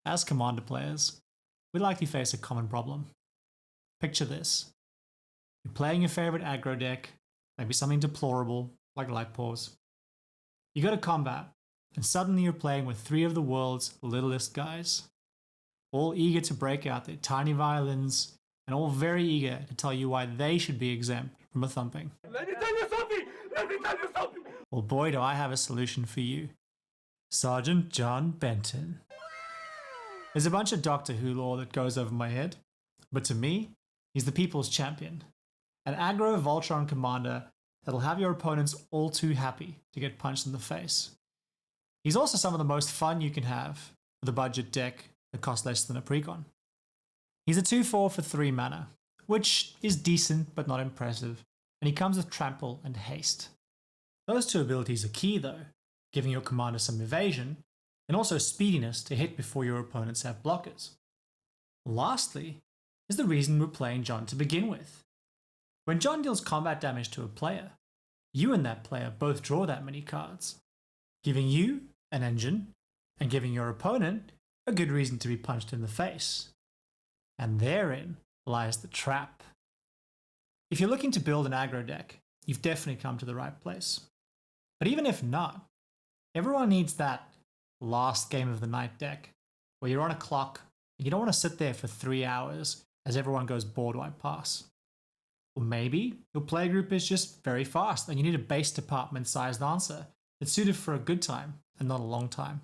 As Commander players, we likely face a common problem. Picture this. You're playing your favorite aggro deck, maybe something deplorable like Light Paws. You go to combat, and suddenly you're playing with three of the world's littlest guys, all eager to break out their tiny violins, and all very eager to tell you why they should be exempt from a thumping. Let me tell you something! Let me tell you something! Well, boy, do I have a solution for you. Sergeant John Benton. There's a bunch of Doctor Who lore that goes over my head, but to me, he's the people's champion. An aggro Voltron commander that'll have your opponents all too happy to get punched in the face. He's also some of the most fun you can have with a budget deck that costs less than a precon. He's a 2/4 for 3 mana, which is decent but not impressive, and he comes with trample and haste. Those two abilities are key though, giving your commander some evasion, and also speediness to hit before your opponents have blockers. Lastly, is the reason we're playing John to begin with. When John deals combat damage to a player, you and that player both draw that many cards, giving you an engine and giving your opponent a good reason to be punched in the face. And therein lies the trap. If you're looking to build an aggro deck, you've definitely come to the right place. But even if not, everyone needs that last game of the night deck where you're on a clock and you don't want to sit there for 3 hours as everyone goes board wide pass. Or maybe your playgroup is just very fast and you need a base department sized answer that's suited for a good time and not a long time.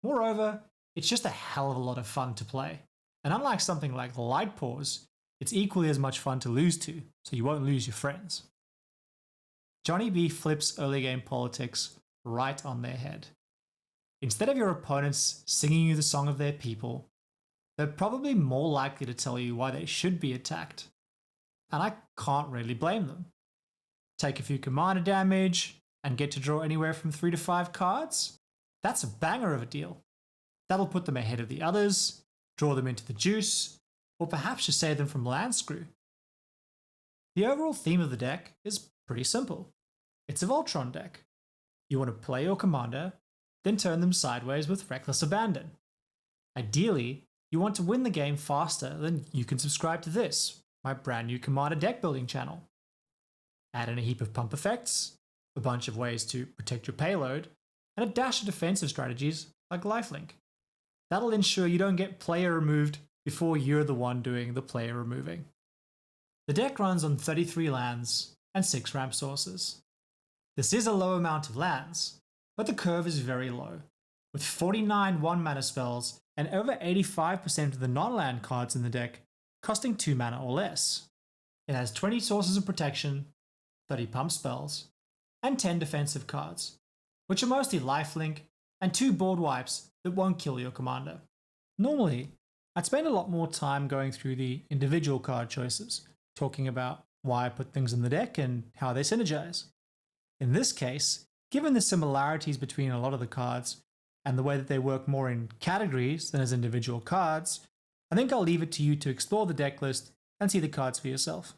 Moreover, it's just a hell of a lot of fun to play. And unlike something like Light Paws, it's equally as much fun to lose to, so you won't lose your friends. Johnny B flips early game politics right on their head. Instead of your opponents singing you the song of their people, they're probably more likely to tell you why they should be attacked. And I can't really blame them. Take a few commander damage and get to draw anywhere from 3 to 5 cards? That's a banger of a deal. That'll put them ahead of the others, draw them into the juice, or perhaps just save them from land screw. The overall theme of the deck is pretty simple. It's a Voltron deck. You want to play your commander, then turn them sideways with reckless abandon. Ideally, you want to win the game faster than you can subscribe to this, my brand new commander deck building channel. Add in a heap of pump effects, a bunch of ways to protect your payload, and a dash of defensive strategies like lifelink. That'll ensure you don't get player removed before you're the one doing the player removing. The deck runs on 33 lands and 6 ramp sources. This is a low amount of lands, but the curve is very low, with 49 1-mana spells and over 85% of the non-land cards in the deck costing 2 mana or less. It has 20 sources of protection, 30 pump spells, and 10 defensive cards, which are mostly lifelink and 2 board wipes that won't kill your commander. Normally, I'd spend a lot more time going through the individual card choices, talking about why I put things in the deck and how they synergize. In this case, given the similarities between a lot of the cards and the way that they work more in categories than as individual cards, I think I'll leave it to you to explore the deck list and see the cards for yourself.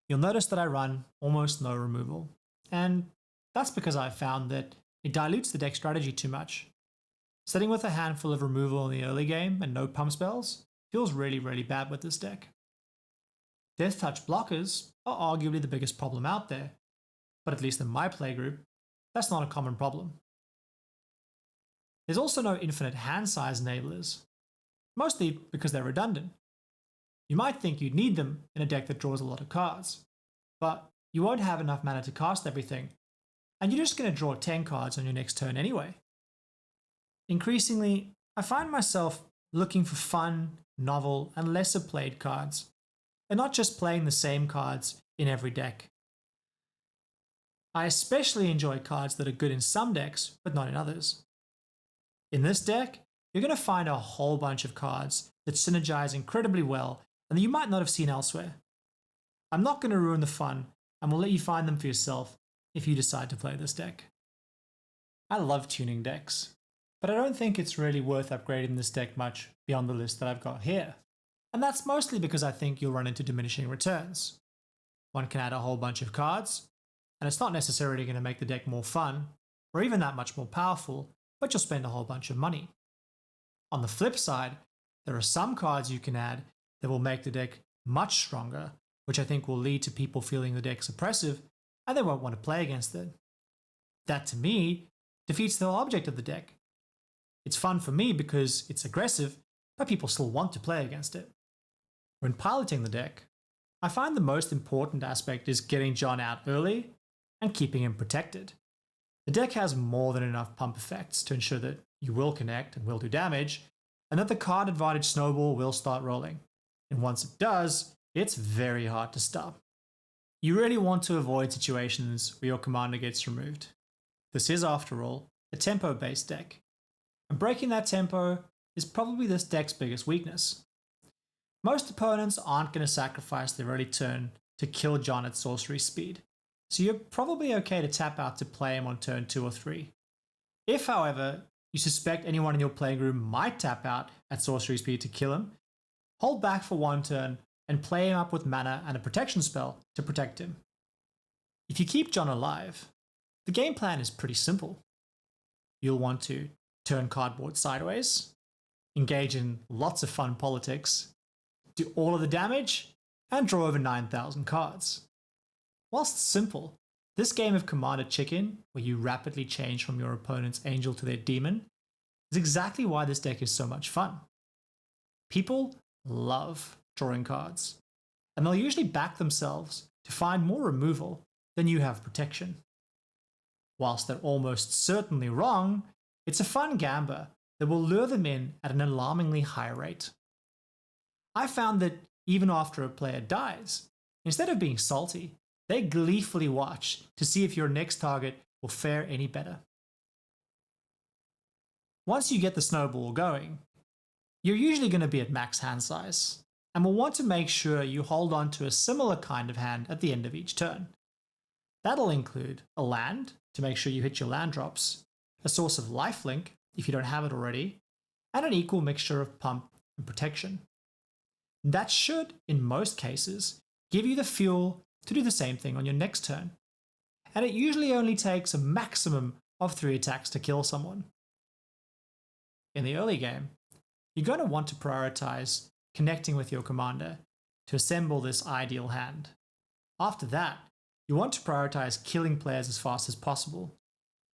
You'll notice that I run almost no removal, and that's because I've found that it dilutes the deck strategy too much. Sitting with a handful of removal in the early game and no pump spells feels really bad with this deck. Death Touch blockers are arguably the biggest problem out there, but at least in my playgroup, that's not a common problem. There's also no infinite hand size enablers, mostly because they're redundant. You might think you'd need them in a deck that draws a lot of cards, but you won't have enough mana to cast everything, and you're just going to draw 10 cards on your next turn anyway. Increasingly, I find myself looking for fun, novel, and lesser played cards, and not just playing the same cards in every deck. I especially enjoy cards that are good in some decks, but not in others. In this deck, you're going to find a whole bunch of cards that synergize incredibly well and that you might not have seen elsewhere. I'm not going to ruin the fun, and will let you find them for yourself if you decide to play this deck. I love tuning decks, but I don't think it's really worth upgrading this deck much beyond the list that I've got here. And that's mostly because I think you'll run into diminishing returns. One can add a whole bunch of cards, and it's not necessarily going to make the deck more fun, or even that much more powerful, but you'll spend a whole bunch of money. On the flip side, there are some cards you can add that will make the deck much stronger, which I think will lead to people feeling the deck's oppressive and they won't want to play against it. That to me defeats the whole object of the deck. It's fun for me because it's aggressive, but people still want to play against it. When piloting the deck, I find the most important aspect is getting John out early and keeping him protected. The deck has more than enough pump effects to ensure that you will connect and will do damage, and that the card advantage snowball will start rolling. And once it does, it's very hard to stop. You really want to avoid situations where your commander gets removed. This is, after all, a tempo-based deck, and breaking that tempo is probably this deck's biggest weakness. Most opponents aren't going to sacrifice their early turn to kill John at sorcery speed, so you're probably okay to tap out to play him on turn 2 or 3. If, however, you suspect anyone in your playing room might tap out at sorcery speed to kill him, hold back for one turn and play him up with mana and a protection spell to protect him. If you keep John alive, the game plan is pretty simple. You'll want to turn cardboard sideways, engage in lots of fun politics, do all of the damage, and draw over 9,000 cards. Whilst simple, this game of Commander Chicken, where you rapidly change from your opponent's angel to their demon, is exactly why this deck is so much fun. People love drawing cards, and they'll usually back themselves to find more removal than you have protection. Whilst they're almost certainly wrong, it's a fun gambler that will lure them in at an alarmingly high rate. I found that even after a player dies, instead of being salty, they gleefully watch to see if your next target will fare any better. Once you get the snowball going, you're usually going to be at max hand size, and will want to make sure you hold on to a similar kind of hand at the end of each turn. That'll include a land to make sure you hit your land drops, a source of lifelink if you don't have it already, and an equal mixture of pump and protection. That should, in most cases, give you the fuel to do the same thing on your next turn, and it usually only takes a maximum of 3 attacks to kill someone. In the early game, you're going to want to prioritize connecting with your commander to assemble this ideal hand. After that, you want to prioritize killing players as fast as possible.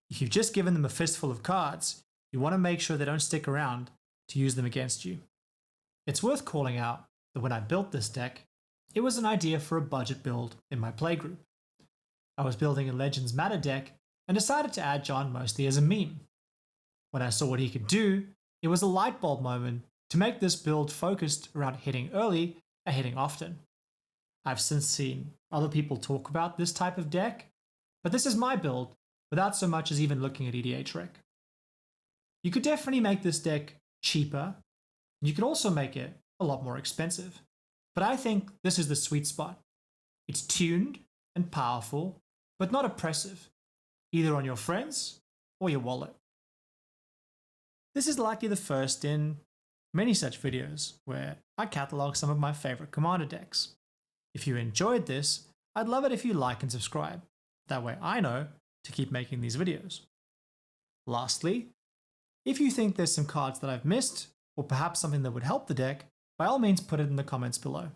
If you've just given them a fistful of cards, you want to make sure they don't stick around to use them against you. It's worth calling out that when I built this deck, it was an idea for a budget build in my playgroup. I was building a Legends Matter deck and decided to add John mostly as a meme. When I saw what he could do, it was a light bulb moment to make this build focused around hitting early and hitting often. I've since seen other people talk about this type of deck, but this is my build without so much as even looking at EDH Rec. You could definitely make this deck cheaper, and you could also make it a lot more expensive. But I think this is the sweet spot. It's tuned and powerful, but not oppressive, either on your friends or your wallet. This is likely the first in many such videos where I catalog some of my favorite commander decks. If you enjoyed this, I'd love it if you like and subscribe. That way I know to keep making these videos. Lastly, if you think there's some cards that I've missed, or perhaps something that would help the deck, by all means put it in the comments below.